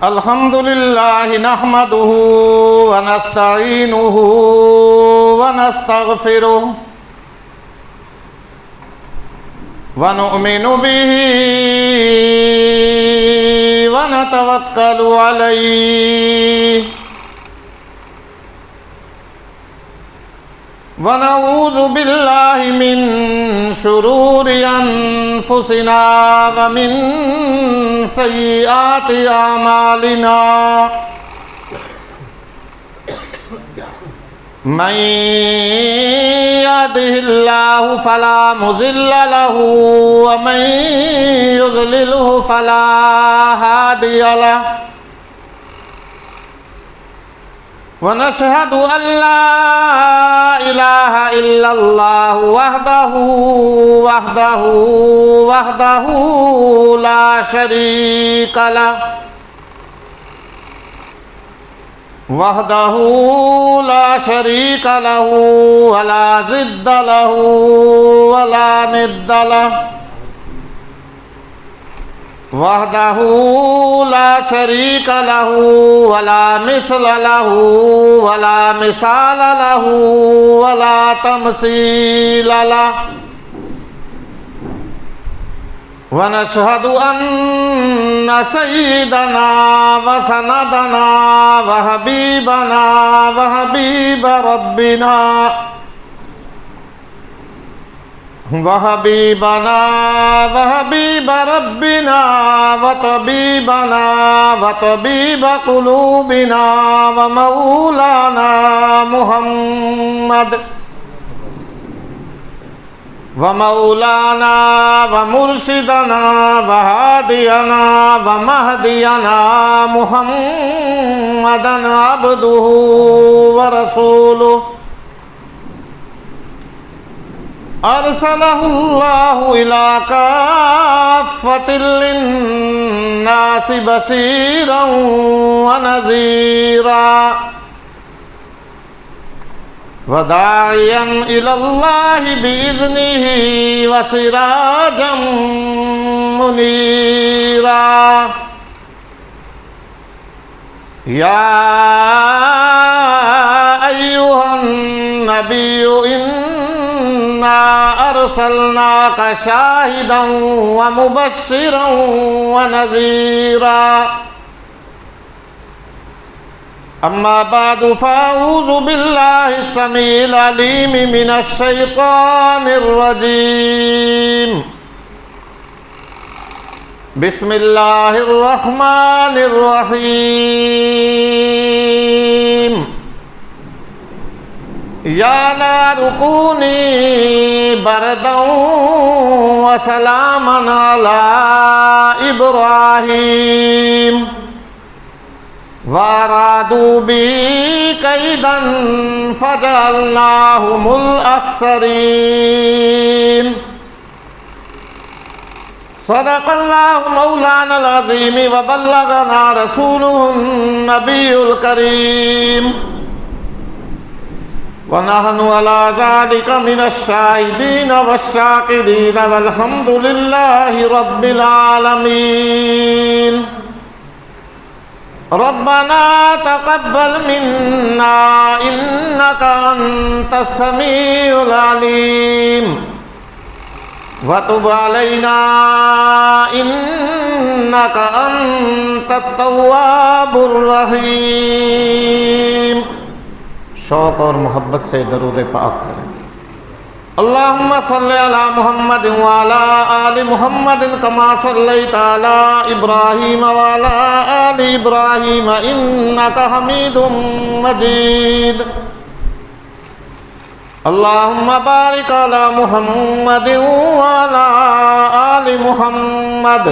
الحمد لله نحمده ونستعينه ونستغفره ونؤمن به ونتوكل عليه ونعوذ بالله من شرور أنفسنا ومن سيئات أعمالنا من يهده الله فلا مضل له ومن يضلله فلا هادي له ونشهد أن لا إله إلا الله وحده لا شريك له ولا ضد له ولا ند له وحده لا شريك له ولا مثل له ولا مثال له ولا تمثيل له ونشهد أن سيدنا وسندنا وحبيبنا وحبيب ربنا وطبيب قلوبنا ومولانا محمد ومرشدنا وهادينا ومهدينا محمدا عبده ورسوله أرسله الله إلى كافة للناس بشيرا ونذيرا وداعيا إلى الله بإذنه وسراجا منيرا يا أيها النبي إنا أرسلناك شاهدا ومبشرا ونذيرا أما بعد فأعوذ بالله السميع العليم من الشيطان الرجيم بسم الله الرحمن الرحيم يا نار كوني بردا وسلاما على إبراهيم وأرادوا به كيدا فجعلناهم الأخسرين صدق الله مولانا العظيم وبلغنا رسوله النبي الكريم ونحن على ذلك من الشاهدين والشاكرين والحمد لله رب العالمين ربنا تقبل منا إنك أنت السميع العليم وتب علينا إنك أنت التواب الرحيم شوق اور محبت سے درود پاک کریں اللہم صلی علی محمد وعلی آل محمد کما صلیت علی ابراہیم وعلی آل ابراہیم انکا حمید مجید اللہم بارک علی محمد وعلی آل محمد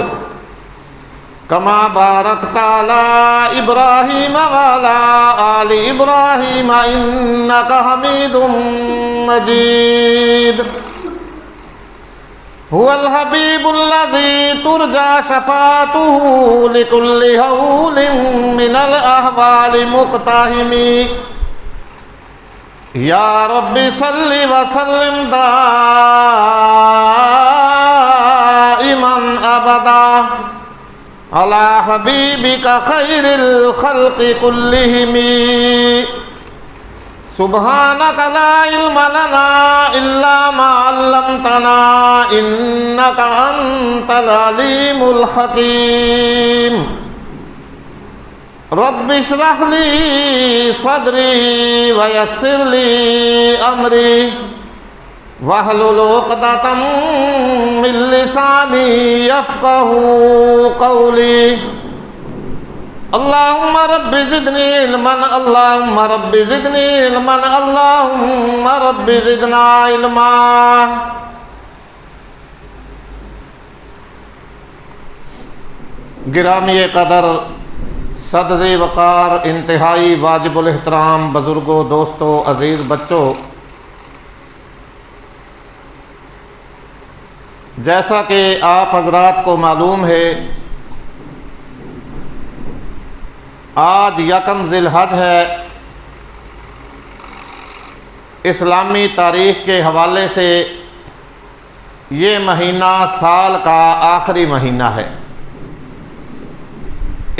کما بارکت علی ابراہیم وعلی آل ابراہیم انکا حمید مجید هو الحبیب الذی ترجى شفاعته لكل هول من الاحوال مقتحم یا رب صل وسلم دائما علی حبیبک خیر الخلق کلہم سبحانک لا علم لنا الا ما علمتنا انک انت العلیم الحکیم رب اشرح لی صدری ویسر لی امری واحلل عقدۃ من لسانی یفقہوا قولی اللہم رب زدنی علما اللہم رب زدنی علما اللہم رب زدنا علما۔ گرامی قدر، صدر وقار، انتہائی واجب الاحترام بزرگوں، دوستوں، عزیز بچوں، جیسا کہ آپ حضرات کو معلوم ہے آج یکم ذی الحج ہے۔ اسلامی تاریخ کے حوالے سے یہ مہینہ سال کا آخری مہینہ ہے۔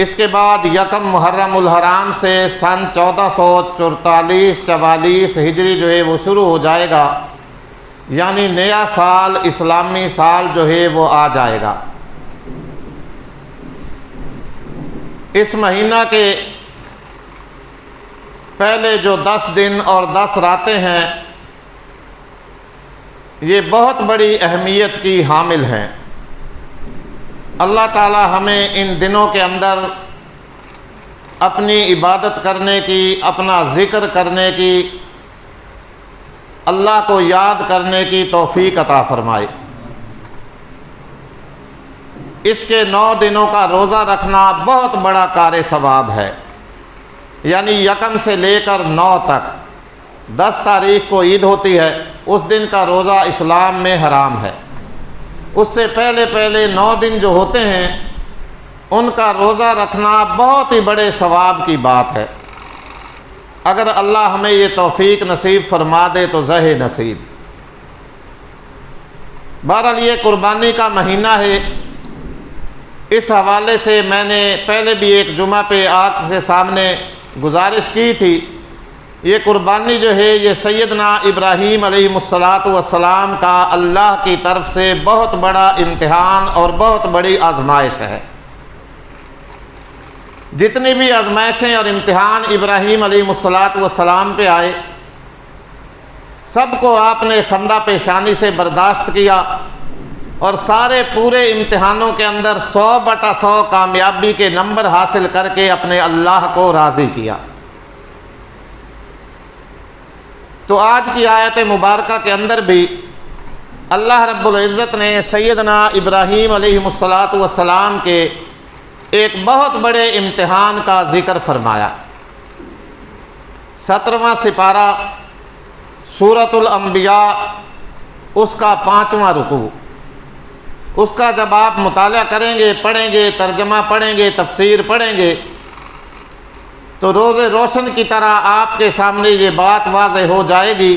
اس کے بعد یکم محرم الحرام سے سن 1444 ہجری جو ہے وہ شروع ہو جائے گا، یعنی نیا سال، اسلامی سال جو ہے وہ آ جائے گا۔ اس مہینہ کے پہلے جو 10 دن اور 10 راتیں ہیں یہ بہت بڑی اہمیت کی حامل ہیں۔ اللہ تعالی ہمیں ان دنوں کے اندر اپنی عبادت کرنے کی، اپنا ذکر کرنے کی، اللہ کو یاد کرنے کی توفیق عطا فرمائے۔ اس کے 9 دنوں کا روزہ رکھنا بہت بڑا کار ثواب ہے، یعنی یکم سے لے کر 9 تک۔ 10 تاریخ کو عید ہوتی ہے، اس دن کا روزہ اسلام میں حرام ہے۔ اس سے پہلے 9 دن جو ہوتے ہیں ان کا روزہ رکھنا بہت ہی بڑے ثواب کی بات ہے۔ اگر اللہ ہمیں یہ توفیق نصیب فرما دے تو زہ نصیب۔ بہرحال یہ قربانی کا مہینہ ہے، اس حوالے سے میں نے پہلے بھی ایک جمعہ پہ آپ کے سامنے گزارش کی تھی۔ یہ قربانی جو ہے یہ سیدنا ابراہیم علیہ السلام کا اللہ کی طرف سے بہت بڑا امتحان اور بہت بڑی آزمائش ہے۔ جتنی بھی آزمائشیں اور امتحان ابراہیم علیہ السلام پہ آئے سب کو آپ نے خندہ پیشانی سے برداشت کیا، اور سارے پورے امتحانوں کے اندر 100/100 کامیابی کے نمبر حاصل کر کے اپنے اللہ کو راضی کیا۔ تو آج کی آیت مبارکہ کے اندر بھی اللہ رب العزت نے سیدنا ابراہیم علیہ السلام کے ایک بہت بڑے امتحان کا ذکر فرمایا۔ 17واں سپارہ سورۃ الانبیاء، اس کا 5واں رکوع، اس کا جب آپ مطالعہ کریں گے، پڑھیں گے، ترجمہ پڑھیں گے، تفسیر پڑھیں گے تو روز روشن کی طرح آپ کے سامنے یہ بات واضح ہو جائے گی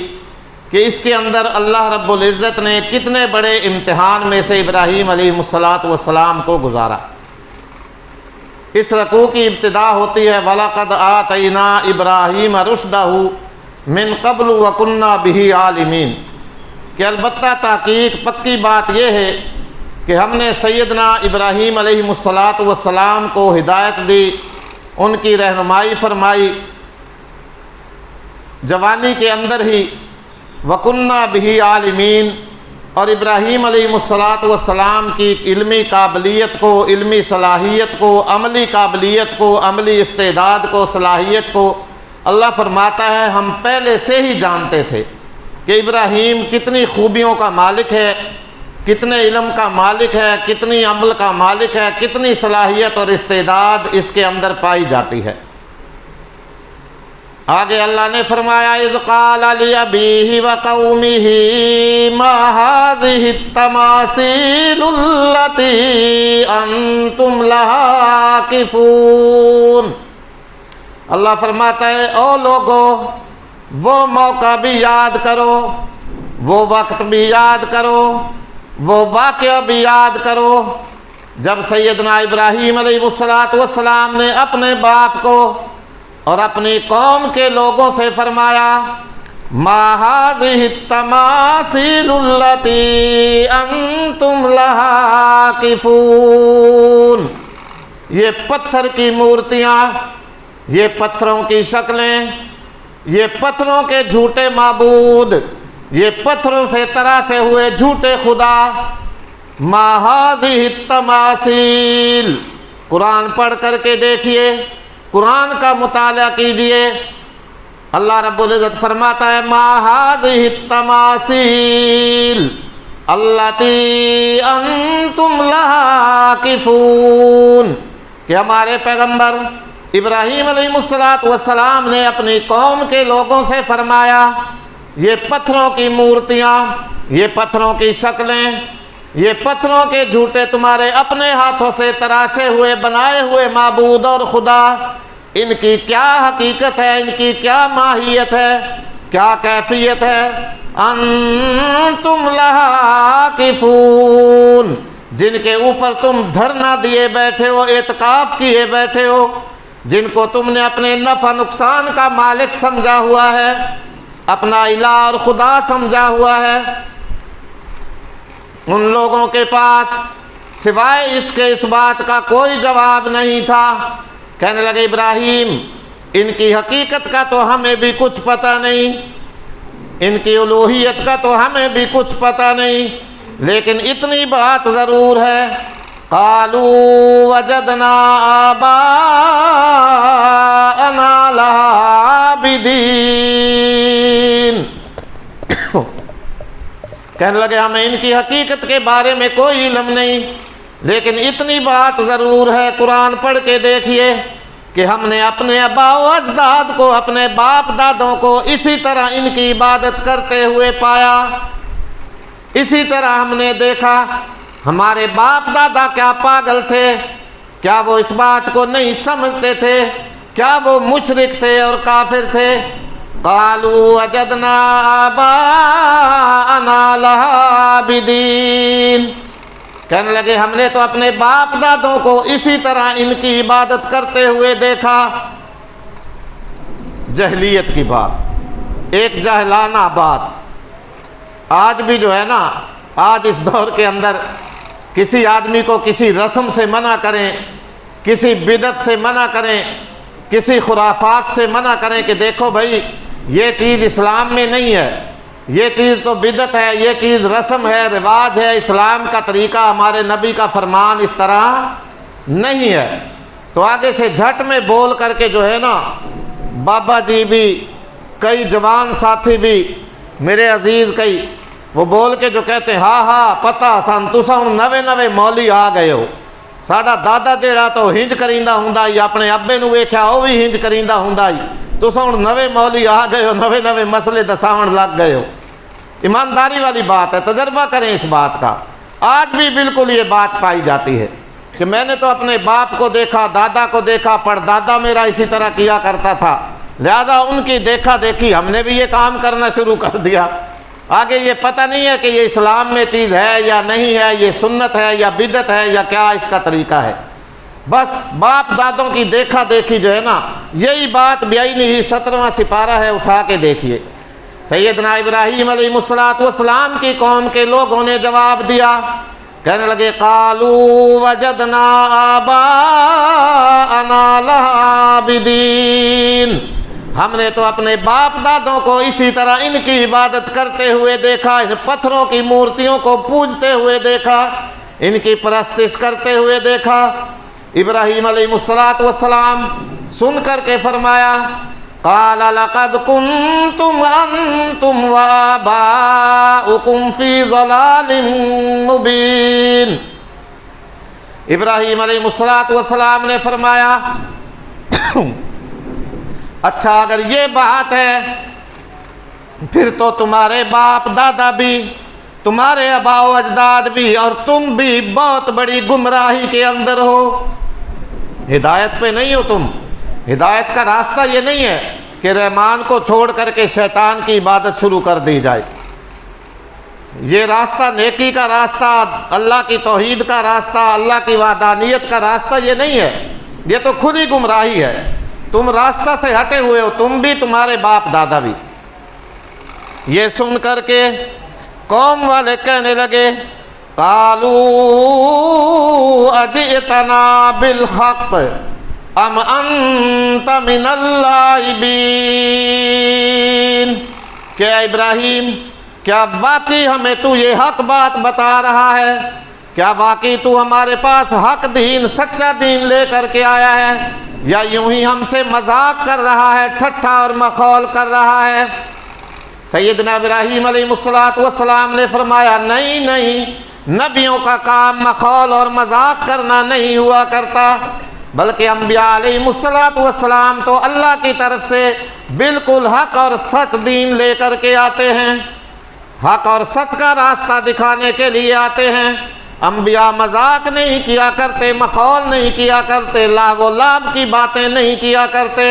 کہ اس کے اندر اللہ رب العزت نے کتنے بڑے امتحان میں سے ابراہیم علیہ السلام کو گزارا۔ اس رکوع کی ابتدا ہوتی ہے وَلَقَدْ آتَيْنَا إِبْرَاهِيمَ رُشْدَهُ مِن قَبْلُ وَكُنَّا بِهِ عَالِمِينَ، کہ البتہ تحقیق پکی بات یہ ہے کہ ہم نے سیدنا ابراہیم علیہ السلام کو ہدایت دی، ان کی رہنمائی فرمائی جوانی کے اندر ہی، وَكُنَّا بِهِ عَالِمِينَ، اور ابراہیم علیہ السلام کی علمی قابلیت کو، علمی صلاحیت کو، عملی قابلیت کو، عملی استعداد کو، صلاحیت کو اللہ فرماتا ہے ہم پہلے سے ہی جانتے تھے کہ ابراہیم کتنی خوبیوں کا مالک ہے، کتنے علم کا مالک ہے، کتنی عمل کا مالک ہے، کتنی صلاحیت اور استعداد اس کے اندر پائی جاتی ہے۔ آگے اللہ نے فرمایا اذ قال لأبیہ وقومہ ما هذه التماثیل التي انتم لها عاکفون، اللہ فرماتا ہے او لوگو وہ موقع بھی یاد کرو، وہ وقت بھی یاد کرو، وہ واقعہ بھی یاد کرو جب سیدنا ابراہیم علیہ السلام نے اپنے باپ کو اور اپنی قوم کے لوگوں سے فرمایا ما هذه التماثيل التي انتم لها عاكفون، یہ پتھر کی مورتیاں، یہ پتھروں کی شکلیں، یہ پتھروں کے جھوٹے معبود، یہ پتھروں سے تراشے ہوئے جھوٹے خدا، ما هذه التماثيل، قرآن پڑھ کر کے دیکھیے، قرآن کا مطالعہ کیجئے۔ اللہ رب العزت فرماتا ہے ما هذه التماثيل التي انتم لها عاكفون، کہ ہمارے پیغمبر ابراہیم علیہ السلام نے اپنی قوم کے لوگوں سے فرمایا یہ پتھروں کی مورتیاں، یہ پتھروں کی شکلیں، یہ پتھروں کے جھوٹے تمہارے اپنے ہاتھوں سے تراشے ہوئے بنائے ہوئے معبود اور خدا، ان کی کیا حقیقت ہے، ان کی کیا ماہیت ہے، کیا کیفیت ہے؟ انتم لہا عاکفون، جن کے اوپر تم دھرنا دیے بیٹھے ہو، اعتکاف کیے بیٹھے ہو، جن کو تم نے اپنے نفع نقصان کا مالک سمجھا ہوا ہے، اپنا الہ اور خدا سمجھا ہوا ہے۔ ان لوگوں کے پاس سوائے اس کے اس بات کا کوئی جواب نہیں تھا۔ کہنے لگے ابراہیم ان کی حقیقت کا تو ہمیں بھی کچھ پتہ نہیں، ان کی الوہیت کا تو ہمیں بھی کچھ پتہ نہیں، لیکن اتنی بات ضرور ہے قالوا وجدنا آباءنا لها عابدین، کہنے لگے ہمیں ان کی حقیقت کے بارے میں کوئی علم نہیں، لیکن اتنی بات ضرور ہے، قرآن پڑھ کے دیکھیے کہ ہم نے اپنے آباء و اجداد کو، اپنے باپ دادوں کو اسی طرح ان کی عبادت کرتے ہوئے پایا، اسی طرح ہم نے دیکھا۔ ہمارے باپ دادا کیا پاگل تھے؟ کیا وہ اس بات کو نہیں سمجھتے تھے؟ کیا وہ مشرک تھے اور کافر تھے؟ قالوا وجدنا آباءنا لها عابدین، کہنے لگے ہم نے تو اپنے باپ دادوں کو اسی طرح ان کی عبادت کرتے ہوئے دیکھا۔ جہلیت کی بات، ایک جاہلانہ بات۔ آج بھی جو ہے نا، آج اس دور کے اندر کسی آدمی کو کسی رسم سے منع کریں، کسی بدعت سے منع کریں، کسی خرافات سے منع کریں کہ دیکھو بھائی یہ چیز اسلام میں نہیں ہے، یہ چیز تو بدعت ہے، یہ چیز رسم ہے، رواج ہے، اسلام کا طریقہ، ہمارے نبی کا فرمان اس طرح نہیں ہے، تو آگے سے جھٹ میں بول کر کے جو ہے نا، بابا جی بھی، کئی جوان ساتھی بھی میرے عزیز کئی، وہ بول کے جو کہتے ہیں ہاں ہاں پتہ سان تساں نوے مولی آ گئے ہو، ساڈا دادا جیڑا تو ہنج کریندا ہوندا ہی، اپنے ابے نو ویکھیا وہ بھی ہنج کریندا ہوندا ہی، تساں نوے مولی آ گئے ہو، نوے مسئلے دساون لگ گئے ہو۔ ایمانداری والی بات ہے، تجربہ کریں اس بات کا۔ آج بھی بالکل یہ بات پائی جاتی ہے کہ میں نے تو اپنے باپ کو دیکھا، دادا کو دیکھا، پردادا میرا اسی طرح کیا کرتا تھا، لہذا ان کی دیکھا دیکھی ہم نے بھی یہ کام کرنا شروع کر دیا۔ آگے یہ پتہ نہیں ہے کہ یہ اسلام میں چیز ہے یا نہیں ہے، یہ سنت ہے یا بدعت ہے یا کیا اس کا طریقہ ہے۔ بس باپ دادوں کی دیکھا دیکھی جو ہے نا، یہی بات 17واں سپارہ ہے، اٹھا کے دیکھیے۔ سیدنا ابراہیم علیہ السلام کی قوم کے لوگوں نے جواب دیا، کہنے لگے قالوا وجدنا آباءنا لها عابدین، ہم نے تو اپنے باپ دادوں کو اسی طرح ان کی عبادت کرتے ہوئے دیکھا، ان پتھروں کی مورتیوں کو پوجتے ہوئے دیکھا، ان کی پرستش کرتے ہوئے دیکھا۔ ابراہیم علیہ السلام سن کر کے فرمایا قال لقد كنتم انتم وآباؤكم في ضلال مبين، ابراہیم علیہ السلام نے فرمایا اچھا اگر یہ بات ہے پھر تو تمہارے باپ دادا بھی، تمہارے آباء و اجداد بھی، اور تم بھی بہت بڑی گمراہی کے اندر ہو، ہدایت پہ نہیں ہو تم۔ ہدایت کا راستہ یہ نہیں ہے کہ رحمان کو چھوڑ کر کے شیطان کی عبادت شروع کر دی جائے۔ یہ راستہ نیکی کا راستہ، اللہ کی توحید کا راستہ، اللہ کی وحدانیت کا راستہ یہ نہیں ہے، یہ تو کھلی گمراہی ہے۔ تم راستہ سے ہٹے ہوئے ہو، تم بھی، تمہارے باپ دادا بھی۔ یہ سن کر کے قوم والے کہنے لگے قالوا اجئتنا بالحق ام انت من اللاعبین، کہ ابراہیم کیا واقعی ہمیں تو یہ حق بات بتا رہا ہے؟ کیا واقعی تو ہمارے پاس حق دین، سچا دین لے کر کے آیا ہے، یا یوں ہی ہم سے مذاق کر رہا ہے، ٹھٹھا اور مخول کر رہا ہے؟ سیدنا ابراہیم علیہ السلام نے فرمایا نہیں نہیں، نبیوں کا کام مخول اور مذاق کرنا نہیں ہوا کرتا، بلکہ انبیاء علیہ السلام تو اللہ کی طرف سے بالکل حق اور سچ دین لے کر کے آتے ہیں، حق اور سچ کا راستہ دکھانے کے لیے آتے ہیں۔ انبیاء مذاق نہیں کیا کرتے، مخول نہیں کیا کرتے، لاغ و لعب کی باتیں نہیں کیا کرتے۔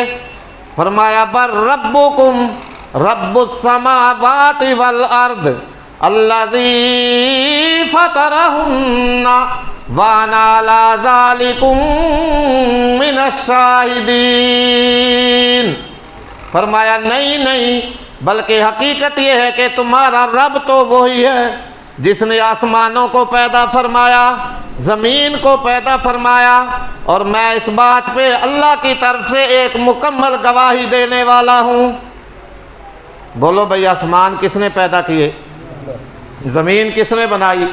فرمایا بر ربکم رب السماوات والارض الذی فطرہن وانا علی ذالکم من الشاہدین۔ فرمایا نہیں نہیں، بلکہ حقیقت یہ ہے کہ تمہارا رب تو وہی ہے جس نے آسمانوں کو پیدا فرمایا، زمین کو پیدا فرمایا، اور میں اس بات پہ اللہ کی طرف سے ایک مکمل گواہی دینے والا ہوں۔ بولو بھئی، آسمان کس نے پیدا کیے؟ زمین کس نے بنائی؟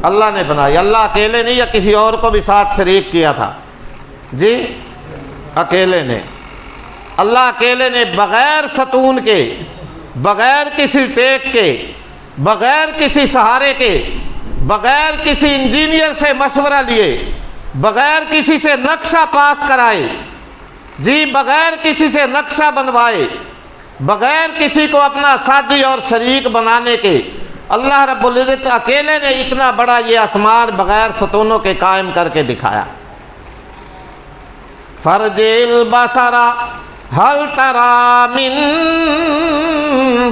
اللہ نے بنائی۔ اللہ اکیلے نہیں، یا کسی اور کو بھی ساتھ شریک کیا تھا؟ جی اکیلے نے۔ اللہ اکیلے نے، بغیر ستون کے، بغیر کسی ٹیک کے، بغیر کسی سہارے کے، بغیر کسی انجینئر سے مشورہ لیے، بغیر کسی سے نقشہ پاس کرائے، جی بغیر کسی سے نقشہ بنوائے، بغیر کسی کو اپنا ساتھی اور شریک بنانے کے، اللہ رب العزت اکیلے نے اتنا بڑا یہ آسمان بغیر ستونوں کے قائم کر کے دکھایا۔ فرجع البصر هل ترى من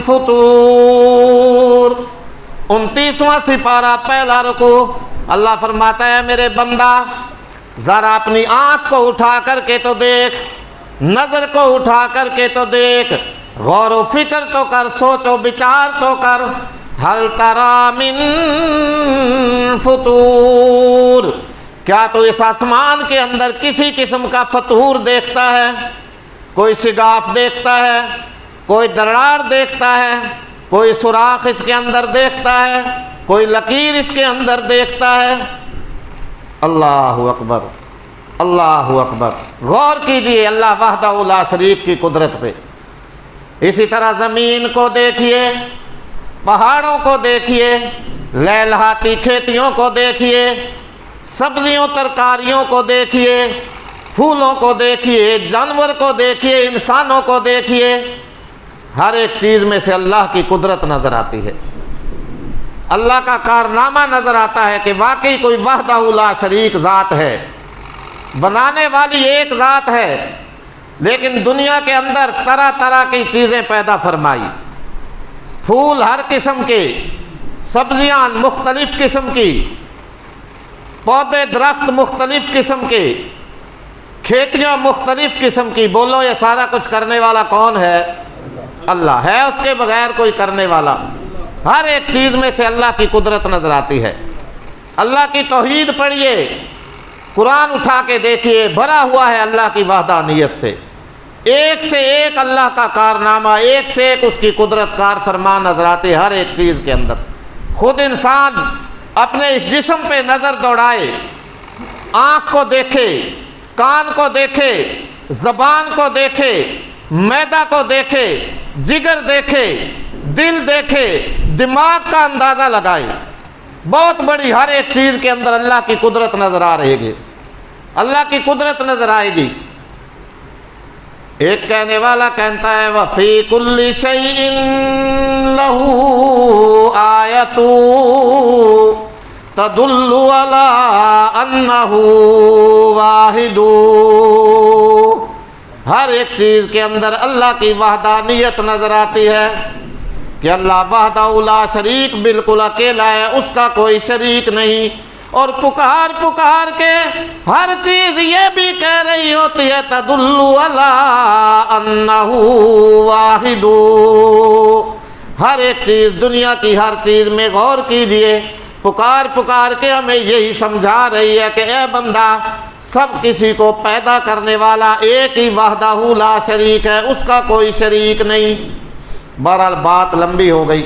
فطور، 29واں سپارہ، پہلا رکوع۔ اللہ فرماتا ہے میرے بندہ ذرا اپنی آنکھ کو اٹھا کر کے تو دیکھ، نظر کو اٹھا کر کے تو دیکھ، غور و فکر تو کر، سوچ و بچار تو کر۔ هل ترى من فطور، کیا تو اس آسمان کے اندر کسی قسم کا فطور دیکھتا ہے؟ کوئی شگاف دیکھتا ہے، کوئی دراڑ دیکھتا ہے، کوئی سوراخ اس کے اندر دیکھتا ہے، کوئی لکیر اس کے اندر دیکھتا ہے؟ اللہ اکبر، اللہ اکبر۔ غور کیجئے اللہ وحدہ لا شریک کی قدرت پہ۔ اسی طرح زمین کو دیکھیے، پہاڑوں کو دیکھیے، لہلہاتی کھیتیوں کو دیکھیے، سبزیوں ترکاریوں کو دیکھیے، پھولوں کو دیکھیے، جانور کو دیکھیے، انسانوں کو دیکھیے، ہر ایک چیز میں سے اللہ کی قدرت نظر آتی ہے، اللہ کا کارنامہ نظر آتا ہے کہ واقعی کوئی وحدہ لا شریک ذات ہے، بنانے والی ایک ذات ہے، لیکن دنیا کے اندر طرح طرح کی چیزیں پیدا فرمائی، پھول ہر قسم کے، سبزیاں مختلف قسم کی، پودے درخت مختلف قسم کے، کھیتیاں مختلف قسم کی۔ بولو یہ سارا کچھ کرنے والا کون ہے؟ اللہ ہے، اس کے بغیر کوئی کرنے والا؟ ہر ایک چیز میں سے اللہ کی قدرت نظر آتی ہے۔ اللہ کی توحید پڑھیے، قرآن اٹھا کے دیکھیے، بھرا ہوا ہے اللہ کی وحدانیت سے، ایک سے ایک اللہ کا کارنامہ، ایک سے ایک اس کی قدرت کار فرما نظر آتی ہے ہر ایک چیز کے اندر۔ خود انسان اپنے اس جسم پہ نظر دوڑائے، آنکھ کو دیکھے، کان کو دیکھے، زبان کو دیکھے، معدہ کو دیکھے، جگر دیکھے، دل دیکھے، دماغ کا اندازہ لگائے، بہت بڑی ہر ایک چیز کے اندر اللہ کی قدرت نظر آ رہے گی، اللہ کی قدرت نظر آئے گی۔ ایک کہنے والا کہتا ہے وَفِي كُلِّ شَيْءٍ لَهُ آیَةٌ تَدُلُّ عَلَىٰ أَنَّهُ وَاحِدٌ، ہر ایک چیز کے اندر اللہ کی وحدانیت نظر آتی ہے، کہ اللہ وحدہ لا شریک بالکل اکیلا ہے، اس کا کوئی شریک نہیں، اور پکار پکار کے ہر چیز یہ بھی کہہ رہی ہوتی ہے تدل علی انہ واحد، ہر ایک چیز، دنیا کی ہر چیز میں غور کیجئے، پکار پکار کے ہمیں یہی سمجھا رہی ہے کہ اے بندہ، سب کسی کو پیدا کرنے والا ایک ہی وحدہ لا شریک ہے، اس کا کوئی شریک نہیں۔ بہرحال بات لمبی ہو گئی،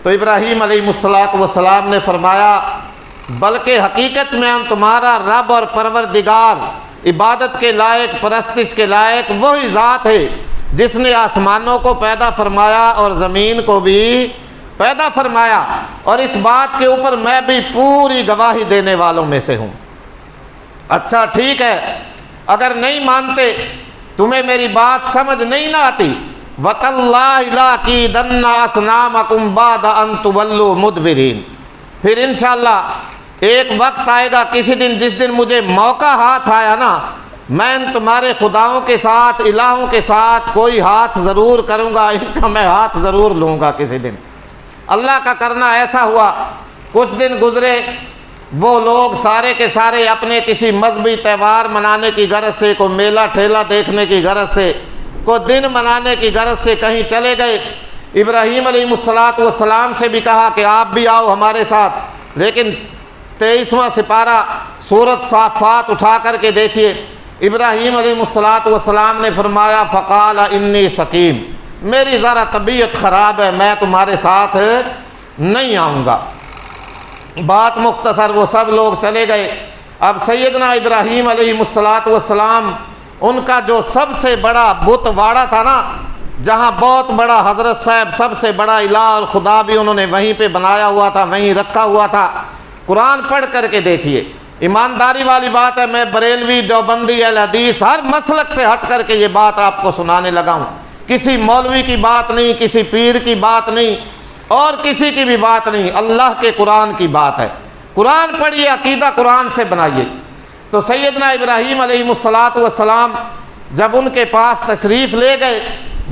تو ابراہیم علیہ السلام نے فرمایا بلکہ حقیقت میں ہم تمہارا رب اور پروردگار، عبادت کے لائق، پرستش کے لائق وہی ذات ہے جس نے آسمانوں کو پیدا فرمایا اور زمین کو بھی پیدا فرمایا، اور اس بات کے اوپر میں بھی پوری گواہی دینے والوں میں سے ہوں۔ اچھا ٹھیک ہے، اگر نہیں مانتے، تمہیں میری بات سمجھ نہیں نہ آتی، وَتَاللَّهِ لَأَكِيدَنَّ أَصْنَامَكُمْ بَعْدَ أَن تُوَلُّوا مُدْبِرِينَ، پھر انشاءاللہ ایک وقت آئے گا، کسی دن، جس دن مجھے موقع ہاتھ آیا نا، میں ان تمہارے خداؤں کے ساتھ، الہوں کے ساتھ کوئی ہاتھ ضرور کروں گا، ان کا میں ہاتھ ضرور لوں گا کسی دن۔ اللہ کا کرنا ایسا ہوا، کچھ دن گزرے، وہ لوگ سارے کے سارے اپنے کسی مذہبی تہوار منانے کی غرض سے، کوئی میلہ ٹھیلا دیکھنے کی غرض سے، کوئی دن منانے کی غرض سے کہیں چلے گئے۔ ابراہیم علیہ السلام سے بھی کہا کہ آپ بھی آؤ ہمارے ساتھ، لیکن 23واں سپارہ سورۃ صافات اٹھا کر کے دیکھیے، ابراہیم علیہ السلام نے فرمایا فقال انی سقیم، میری ذرا طبیعت خراب ہے، میں تمہارے ساتھ نہیں آؤں گا۔ بات مختصر، وہ سب لوگ چلے گئے۔ اب سیدنا ابراہیم علیہ السلام، ان کا جو سب سے بڑا بت واڑا تھا نا، جہاں بہت بڑا حضرت صاحب، سب سے بڑا الہ اور خدا بھی انہوں نے وہیں پہ بنایا ہوا تھا، وہیں رکھا ہوا تھا۔ قرآن پڑھ کر کے دیکھیے، ایمانداری والی بات ہے، میں بریلوی، دیوبندی، اہل حدیث، ہر مسلک سے ہٹ کر کے یہ بات آپ کو سنانے لگا ہوں، کسی مولوی کی بات نہیں، کسی پیر کی بات نہیں، اور کسی کی بھی بات نہیں، اللہ کے قرآن کی بات ہے۔ قرآن پڑھیے، عقیدہ قرآن سے بنائیے۔ تو سیدنا ابراہیم علیہ السلام جب ان کے پاس تشریف لے گئے،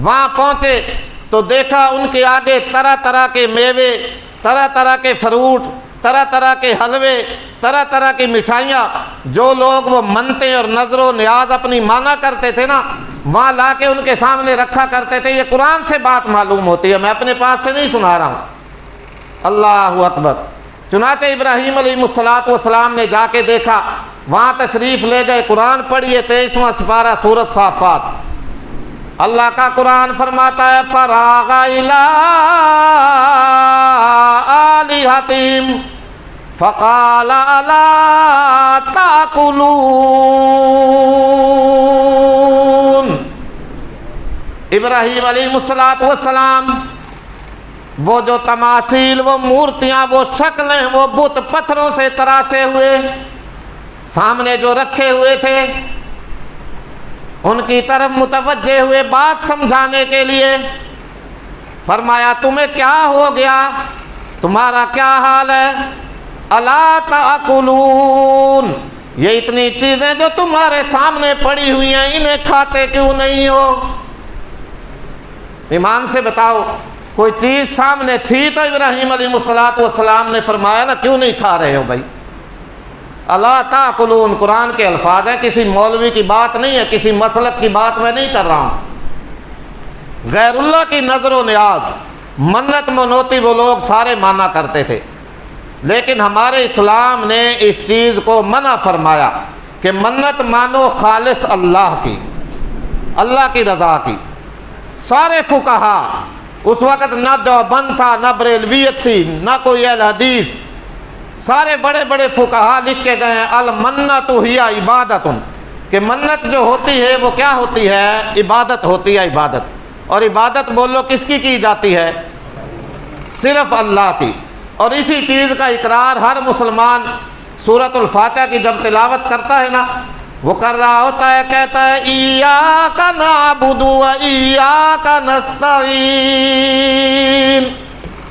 وہاں پہنچے تو دیکھا ان کے آگے طرح طرح کے میوے، طرح طرح کے فروٹ، طرح طرح کے حلوے، طرح طرح کی مٹھائیاں، جو لوگ وہ منتیں اور نظر و نیاز اپنی مانا کرتے تھے نا، وہاں لا کے ان کے سامنے رکھا کرتے تھے۔ یہ قرآن سے بات معلوم ہوتی ہے، میں اپنے پاس سے نہیں سنا رہا ہوں۔ اللہ اکبر۔ چنانچہ ابراہیم علیہ السلام نے جا کے دیکھا، وہاں تشریف لے گئے، قرآن پڑھیے 23واں سپارہ سورۃ صافات۔ اللہ کا قرآن فرماتا ہے فراغ الی آلہتہم فقال الا تاکلون۔ ابراہیم علیہ السلام، وہ جو تماثیل، وہ مورتیاں، وہ شکلیں، وہ بت پتھروں سے تراشے ہوئے سامنے جو رکھے ہوئے تھے، ان کی طرف متوجہ ہوئے بات سمجھانے کے لیے۔ فرمایا تمہیں کیا ہو گیا، تمہارا کیا حال ہے؟ الا تاکلون، یہ اتنی چیزیں جو تمہارے سامنے پڑی ہوئی ہیں، انہیں کھاتے کیوں نہیں ہو؟ ایمان سے بتاؤ، کوئی چیز سامنے تھی تو ابراہیم علیہ السلام نے فرمایا نا کیوں نہیں کھا رہے ہو بھائی؟ الا تاکلون قرآن کے الفاظ ہیں، کسی مولوی کی بات نہیں ہے، کسی مسلک کی بات میں نہیں کر رہا ہوں۔ غیر اللہ کی نظر و نیاز، منت منوتی وہ لوگ سارے مانا کرتے تھے، لیکن ہمارے اسلام نے اس چیز کو منع فرمایا کہ منت مانو خالص اللہ کی، اللہ کی رضا کی۔ سارے فقہا، اس وقت نہ دیوبند تھا، نہ بریلویت تھی، نہ کوئی اہل حدیث، سارے بڑے بڑے فقہا لکھ کے گئے ہیں المنت ہی عبادت، کہ منت جو ہوتی ہے وہ کیا ہوتی ہے؟ عبادت ہوتی ہے، عبادت۔ اور عبادت بولو کس کی جاتی ہے؟ صرف اللہ کی۔ اور اسی چیز کا اقرار ہر مسلمان سورۃ الفاتحہ کی جب تلاوت کرتا ہے نا، وہ کر رہا ہوتا ہے، کہتا ہے ایاک نعبد و ایاک نستعین۔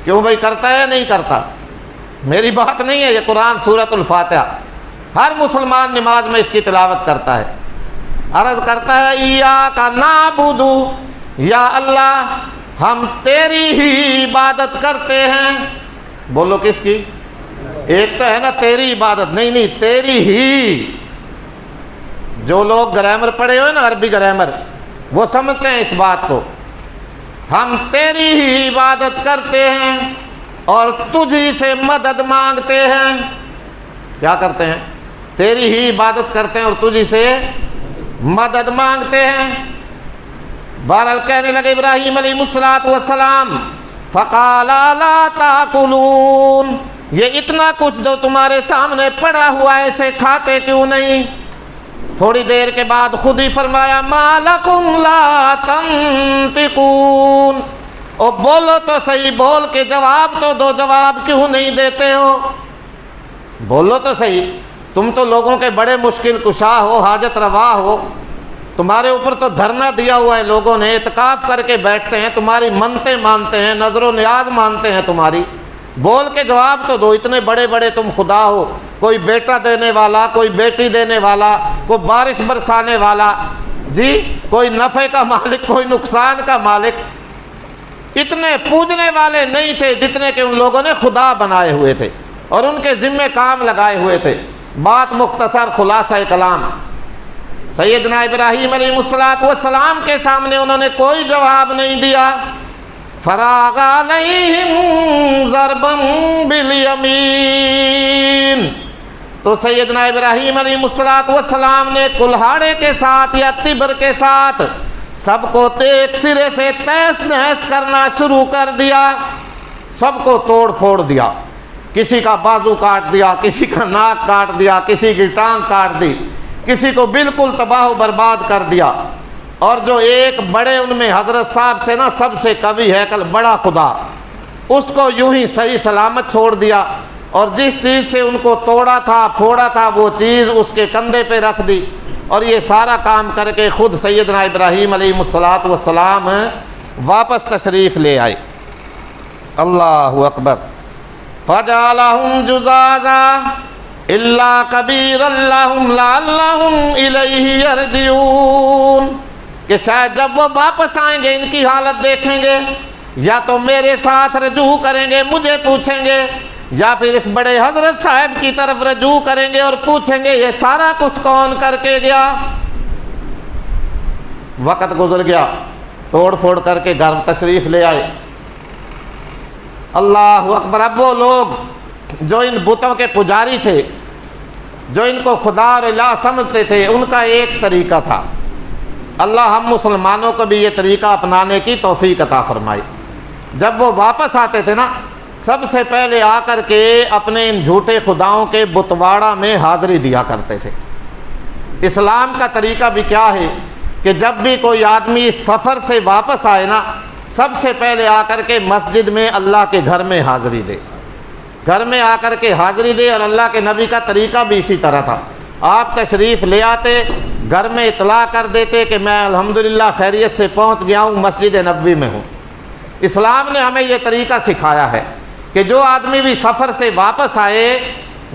کیوں بھائی کرتا ہے یا نہیں کرتا؟ میری بات نہیں ہے، یہ قرآن سورۃ الفاتحہ، ہر مسلمان نماز میں اس کی تلاوت کرتا ہے، عرض کرتا ہے ایاک نعبد، یا اللہ ہم تیری ہی عبادت کرتے ہیں. بولو کس کی؟ ایک تو ہے نا تیری عبادت، نہیں تیری ہی. جو لوگ گرامر پڑھے ہوئے نا عربی گرامر، وہ سمجھتے ہیں اس بات کو. ہم تیری ہی عبادت کرتے ہیں اور تجھی سے مدد مانگتے ہیں. کیا کرتے ہیں؟ تیری ہی عبادت کرتے ہیں اور تجھی سے مدد مانگتے ہیں. بہرحال کہنے لگے ابراہیم علیہ السلام فقال لا تاکلون، یہ اتنا کچھ جو تمہارے سامنے پڑا ہوا ہے اسے کھاتے کیوں نہیں؟ تھوڑی دیر کے بعد خود ہی فرمایا ما لکم لا تنطقون، او بولو تو صحیح، بول کے جواب تو دو، جواب کیوں نہیں دیتے ہو؟ بولو تو صحیح، تم تو لوگوں کے بڑے مشکل کشا ہو، حاجت روا ہو، تمہارے اوپر تو دھرنا دیا ہوا ہے، لوگوں نے اعتکاف کر کے بیٹھتے ہیں، تمہاری منتیں مانتے ہیں، نظر و نیاز مانتے ہیں تمہاری، بول کے جواب تو دو. اتنے بڑے بڑے تم خدا ہو، کوئی بیٹا دینے والا، کوئی بیٹی دینے والا، کوئی بارش برسانے والا، جی کوئی نفع کا مالک، کوئی نقصان کا مالک. اتنے پوجنے والے نہیں تھے جتنے کہ ان لوگوں نے خدا بنائے ہوئے تھے اور ان کے ذمے کام لگائے ہوئے تھے. بات مختصر، خلاصہ کلام، سیدنا ابراہیم علیہ السلام کے سامنے انہوں نے کوئی جواب نہیں دیا. فراغ علیہم ضربا بالیمین، تو سیدنا ابراہیم علیہ السلام نے کلہاڑے کے ساتھ یا تبر کے ساتھ سب کو ایک سرے سے تہس نہس کرنا شروع کر دیا. سب کو توڑ پھوڑ دیا، کسی کا بازو کاٹ دیا، کسی کا ناک کاٹ دیا، کسی کی ٹانگ کاٹ دی، کسی کو بالکل تباہ و برباد کر دیا. اور جو ایک بڑے ان میں حضرت صاحب تھے نا، سب سے قوی ہیکل، بڑا خدا، اس کو یوں ہی صحیح سلامت چھوڑ دیا اور جس چیز سے ان کو توڑا تھا پھوڑا تھا وہ چیز اس کے کندھے پہ رکھ دی. اور یہ سارا کام کر کے خود سیدنا ابراہیم علیہ السلام واپس تشریف لے آئے. اللہ اکبر. فجعلہم جزازا الا کبیرا لہم لعلہم الیہ یرجعون، کہ شاید جب وہ واپس آئیں گے ان کی حالت دیکھیں گے، یا تو میرے ساتھ رجوع کریں گے، مجھے پوچھیں گے، یا پھر اس بڑے حضرت صاحب کی طرف رجوع کریں گے اور پوچھیں گے یہ سارا کچھ کون کر کے گیا. وقت گزر گیا، توڑ پھوڑ کر کے گھر تشریف لے آئے. اللہ اکبر. اب وہ لوگ جو ان بتوں کے پجاری تھے، جو ان کو خدا اور الہ سمجھتے تھے، ان کا ایک طریقہ تھا. اللہ ہم مسلمانوں کو بھی یہ طریقہ اپنانے کی توفیق عطا فرمائے. جب وہ واپس آتے تھے نا، سب سے پہلے آ کر کے اپنے ان جھوٹے خداؤں کے بتواڑا میں حاضری دیا کرتے تھے. اسلام کا طریقہ بھی کیا ہے کہ جب بھی کوئی آدمی سفر سے واپس آئے نا، سب سے پہلے آ کر کے مسجد میں اللہ کے گھر میں حاضری دے، گھر میں آ کر کے حاضری دے. اور اللہ کے نبی کا طریقہ بھی اسی طرح تھا. آپ تشریف لے آتے، گھر میں اطلاع کر دیتے کہ میں الحمدللہ خیریت سے پہنچ گیا ہوں، مسجد نبوی میں ہوں. اسلام نے ہمیں یہ طریقہ سکھایا ہے کہ جو آدمی بھی سفر سے واپس آئے،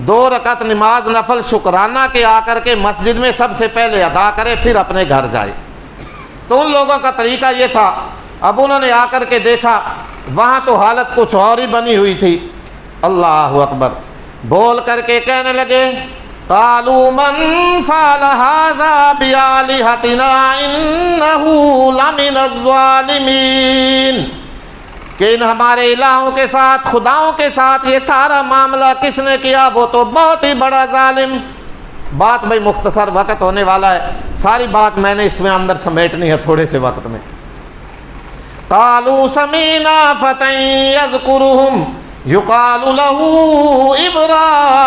2 رکعت نماز نفل شکرانہ کے آ کر کے مسجد میں سب سے پہلے ادا کرے، پھر اپنے گھر جائے. تو ان لوگوں کا طریقہ یہ تھا. اب انہوں نے آ کر کے دیکھا وہاں تو حالت کچھ اور ہی بنی ہوئی تھی. اللہ اکبر. بول کر کے کہنے لگے قالوا من فعل هذا بآلهتنا انه لمن الظالمین، کہ ان ہمارے الہوں کے ساتھ، خداؤں کے ساتھ یہ سارا معاملہ کس نے کیا؟ وہ تو بہت ہی بڑا ظالم. بات بھائی مختصر، وقت ہونے والا ہے، ساری بات میں نے اس میں اندر سمیٹنی ہے تھوڑے سے وقت میں. قالوا سمینا فتى یذکرہم یقال له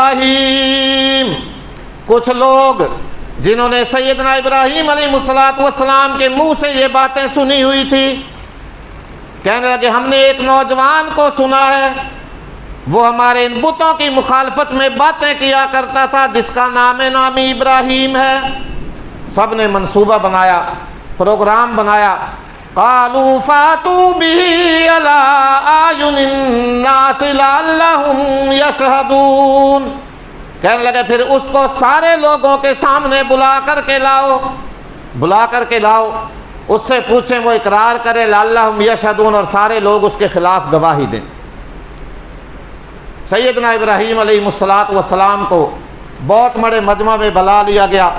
ابراہیم. کچھ لوگ جنہوں نے سیدنا ابراہیم علیہ السلام کے منہ سے یہ باتیں سنی ہوئی تھی، کہنے لگے ہم نے ایک نوجوان کو سنا ہے، وہ ہمارے ان بتوں کی مخالفت میں باتیں کیا کرتا تھا، جس کا نام ابراہیم ہے. سب نے منصوبہ بنایا، پروگرام بنایا. قالوا فاتوا به على اعین الناس لعلهم یشهدون. کہنے لگے پھر اس کو سارے لوگوں کے سامنے بلا کر کے لاؤ، بلا کر کے لاؤ. اس سے پوچھیں وہ اقرار کرے لعلہم یشہدون، اور سارے لوگ اس کے خلاف گواہی دیں۔ سیدنا ابراہیم علیہ السلام کو بہت بڑے مجمع میں بلا لیا گیا،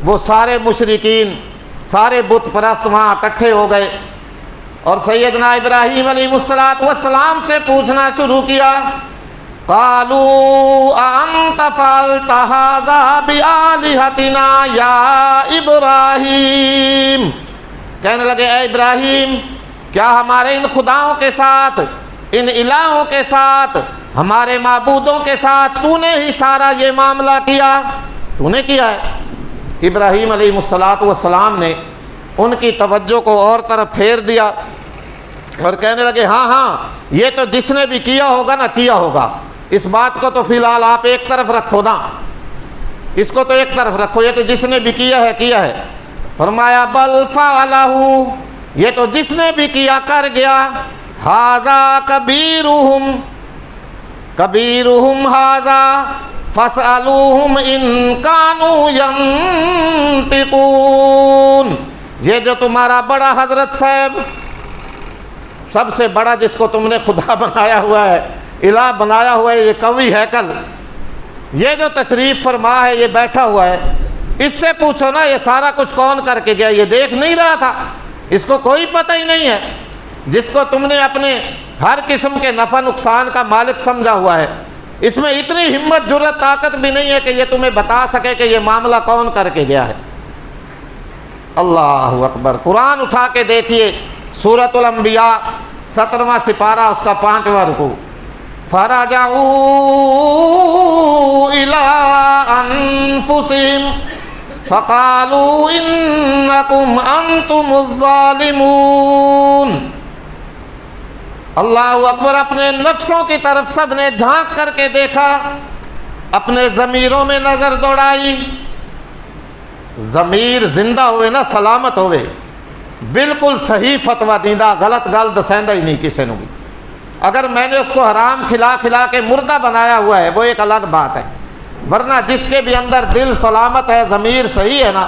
وہ سارے مشرکین، سارے بت پرست وہاں اکٹھے ہو گئے، اور سیدنا ابراہیم علیہ السلام سے پوچھنا شروع کیا، قالوا انت فعلت هذا بآلہتنا یا ابراہیم، کہنے لگے اے ابراہیم، کیا ہمارے ان خداؤں کے ساتھ، ان الہوں کے ساتھ، ہمارے معبودوں کے ساتھ تو نے ہی سارا یہ معاملہ کیا؟ تو نے کیا ہے؟ ابراہیم علیہ السلام نے ان کی توجہ کو اور طرف پھیر دیا اور کہنے لگے ہاں ہاں، یہ تو جس نے بھی کیا ہوگا نا کیا ہوگا، اس بات کو تو فی الحال آپ ایک طرف رکھو نا، اس کو تو ایک طرف رکھو، یہ تو جس نے بھی کیا ہے۔ فرمایا بل فعلہ، یہ تو جس نے بھی کیا کر گیا، ھذا کبیرہم ھذا فاسألوہم ان کانوا ینطقون، یہ جو تمہارا بڑا حضرت صاحب، سب سے بڑا جس کو تم نے خدا بنایا ہوا ہے، الہ بنایا ہوا ہے، یہ قوی ہیکل، یہ جو تشریف فرما ہے، یہ بیٹھا ہوا ہے، اس سے پوچھو نا یہ سارا کچھ کون کر کے گیا؟ یہ دیکھ نہیں رہا تھا؟ اس کو کوئی پتہ ہی نہیں ہے، جس کو تم نے اپنے ہر قسم کے نفع نقصان کا مالک سمجھا ہوا ہے، اس میں اتنی ہمت جرأت طاقت بھی نہیں ہے کہ یہ تمہیں بتا سکے کہ یہ معاملہ کون کر کے گیا ہے۔ اللہ اکبر۔ قرآن اٹھا کے دیکھیے، سورۃ الانبیاء 17واں سپارہ، اس کا 5واں رکوع، فَرَجَعُوا إِلَىٰ أَنفُسِهِمْ فَقَالُوا إِنَّكُمْ أَنْتُمُ الظَّالِمُونَ۔ اللہ اکبر۔ اپنے نفسوں کی طرف سب نے جھانک کر کے دیکھا، اپنے ضمیروں میں نظر دوڑائی۔ ضمیر زندہ ہوئے نا، سلامت ہوئے، بالکل صحیح فتویٰ دیندہ، غلط گل دسیندہ ہی نہیں کسی نے بھی۔ اگر میں نے اس کو حرام کھلا کھلا کے مردہ بنایا ہوا ہے وہ ایک الگ بات ہے، ورنہ جس کے بھی اندر دل سلامت ہے، ضمیر صحیح ہے نا،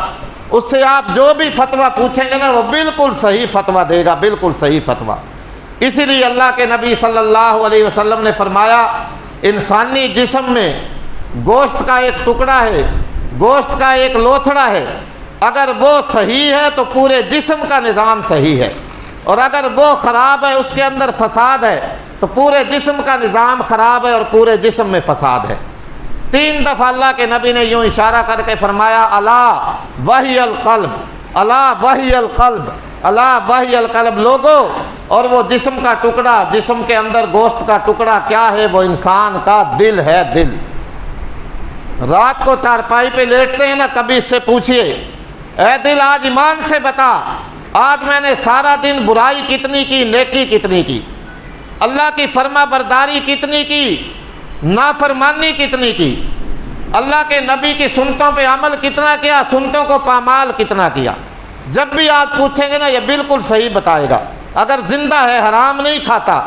اس سے آپ جو بھی فتویٰ پوچھیں گے نا وہ بالکل صحیح فتویٰ دے گا، بالکل صحیح فتویٰ۔ اسی لیے اللہ کے نبی صلی اللہ علیہ وسلم نے فرمایا، انسانی جسم میں گوشت کا ایک ٹکڑا ہے، گوشت کا ایک لوتھڑا ہے، اگر وہ صحیح ہے تو پورے جسم کا نظام صحیح ہے، اور اگر وہ خراب ہے، اس کے اندر فساد ہے، تو پورے جسم کا نظام خراب ہے اور پورے جسم میں فساد ہے۔ 3 دفعہ اللہ کے نبی نے یوں اشارہ کر کے فرمایا، الا وحی القلب، الا وحی القلب، الا وحی القلب، لوگو، اور وہ جسم کا ٹکڑا، جسم کے اندر گوشت کا ٹکڑا کیا ہے؟ وہ انسان کا دل ہے، دل۔ رات کو چارپائی پہ لیٹتے ہیں نا، کبھی اس سے پوچھئے، اے دل آج ایمان سے بتا، آج میں نے سارا دن برائی کتنی کی، نیکی کتنی کی، اللہ کی فرما برداری کتنی کی، نافرمانی کتنی کی، اللہ کے نبی کی سنتوں پہ عمل کتنا کیا، سنتوں کو پامال کتنا کیا۔ جب بھی آپ پوچھیں گے نا یہ بالکل صحیح بتائے گا۔ اگر زندہ ہے، حرام نہیں کھاتا،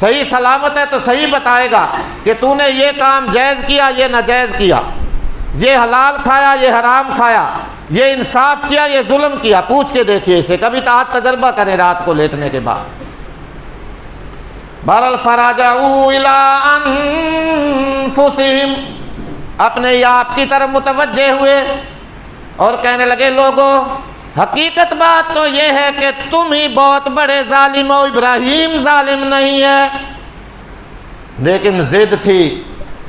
صحیح سلامت ہے تو صحیح بتائے گا کہ تو نے یہ کام جائز کیا، یہ ناجائز کیا، یہ حلال کھایا، یہ حرام کھایا، یہ انصاف کیا، یہ ظلم کیا۔ پوچھ کے دیکھیے اسے، کبھی تو آپ تجربہ کریں رات کو لیٹنے کے بعد۔ بہرحال فَرَجَعُوا إِلَىٰ أَنفُسِهِمْ، اپنے آپ کی طرف متوجہ ہوئے اور کہنے لگے، لوگو، حقیقت بات تو یہ ہے کہ تم ہی بہت بڑے ظالم ہو، ابراہیم ظالم نہیں ہے۔ لیکن ضد تھی،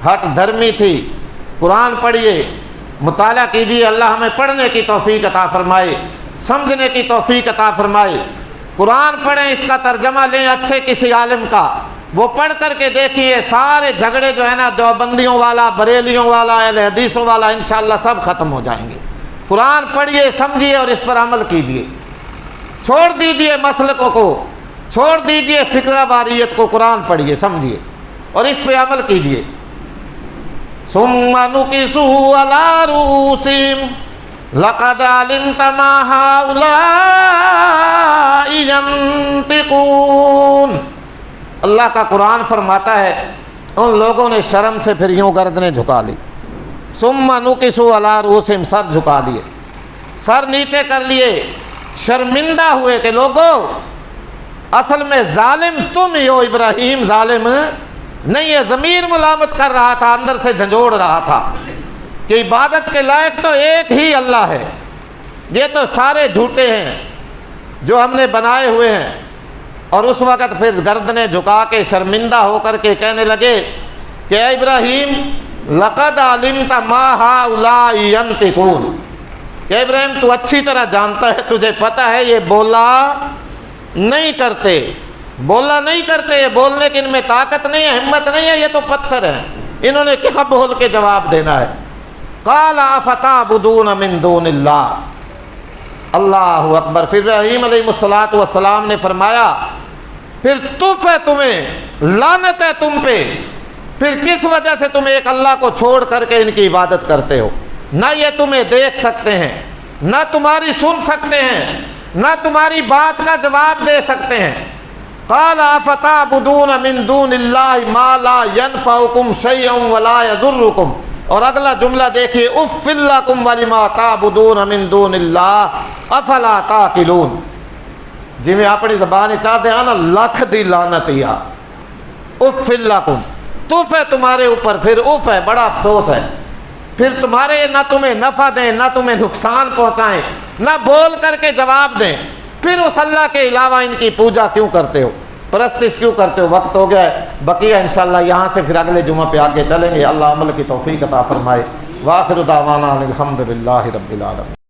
ہٹ دھرمی تھی۔ قرآن پڑھیے، مطالعہ کیجیے، اللہ ہمیں پڑھنے کی توفیق عطا فرمائے، سمجھنے کی توفیق عطا فرمائے۔ قرآن پڑھیں، اس کا ترجمہ لیں اچھے کسی عالم کا، وہ پڑھ کر کے دیکھیے، سارے جھگڑے جو ہے نا، دیوبندیوں والا، بریلیوں والا، اہل حدیثوں والا، انشاءاللہ سب ختم ہو جائیں گے۔ قرآن پڑھیے، سمجھیے اور اس پر عمل کیجیے۔ چھوڑ دیجیے مسلکوں کو، چھوڑ دیجیے فکرہ واریت کو، قرآن پڑھیے، سمجھیے اور اس پہ عمل کیجیے۔ ثم نكسوا على رؤوسهم لقد علمت ما هؤلاء ينطقون۔ اللہ کا قرآن فرماتا ہے ان لوگوں نے شرم سے پھر یوں گردنیں جھکا لی۔ ثم نكسوا على رؤوسهم، سر جھکا لیے، سر نیچے کر لیے، شرمندہ ہوئے کہ لوگو اصل میں ظالم تم ہی ہو، ابراہیم ظالم نہیں ہے۔ ضمیر ملامت کر رہا تھا، اندر سے جھنجھوڑ رہا تھا کہ عبادت کے لائق تو ایک ہی اللہ ہے، یہ تو سارے جھوٹے ہیں جو ہم نے بنائے ہوئے ہیں۔ اور اس وقت پھر گردنیں جھکا کے شرمندہ ہو کر کے کہنے لگے کہ اے ابراہیم لقد علمت ما هؤلاء ينطقون، کہ ابراہیم تو اچھی طرح جانتا ہے، تجھے پتہ ہے یہ بولا نہیں کرتے، یہ بولنے کی ان میں طاقت نہیں ہے، ہمت نہیں ہے، یہ تو پتھر ہیں، انہوں نے کیا بول کے جواب دینا ہے۔ قال افتعبدون من دون اللہ، اللہ اکبر۔ پھر ابراہیم علیہ السلام نے فرمایا پھر تف ہے تمہیں، لعنت ہے تم پہ، پھر کس وجہ سے تم ایک اللہ کو چھوڑ کر کے ان کی عبادت کرتے ہو؟ نہ یہ تمہیں دیکھ سکتے ہیں، نہ تمہاری سن سکتے ہیں، نہ تمہاری بات کا جواب دے سکتے ہیں۔ قال افتعبدون من دون اللہ ما لا ينفعکم شیئا ولا یضرکم، اور اگلا جملہ دیکھیے اف لکم ولما تعبدون من دون اللہ افلا تعقلون، جی میں اپنی زبان چاہتے ہیں نا لکھ دی لعنت یا اف لکم، تف ہے تمہارے اوپر، پھر اف ہے، بڑا افسوس ہے، پھر تمہارے نہ تمہیں نفع دیں نہ تمہیں نقصان پہنچائیں، نہ بول کر کے جواب دیں، پھر اس اللہ کے علاوہ ان کی پوجا کیوں کرتے ہو، پرستش کیوں کرتے ہو؟ وقت ہو گیا ہے، بقیہ انشاءاللہ یہاں سے پھر اگلے جمعہ پہ آگے چلیں گے۔ اللہ عمل کی توفیق عطا فرمائے۔ وآخر دعوانا الحمدللہ رب العالمین۔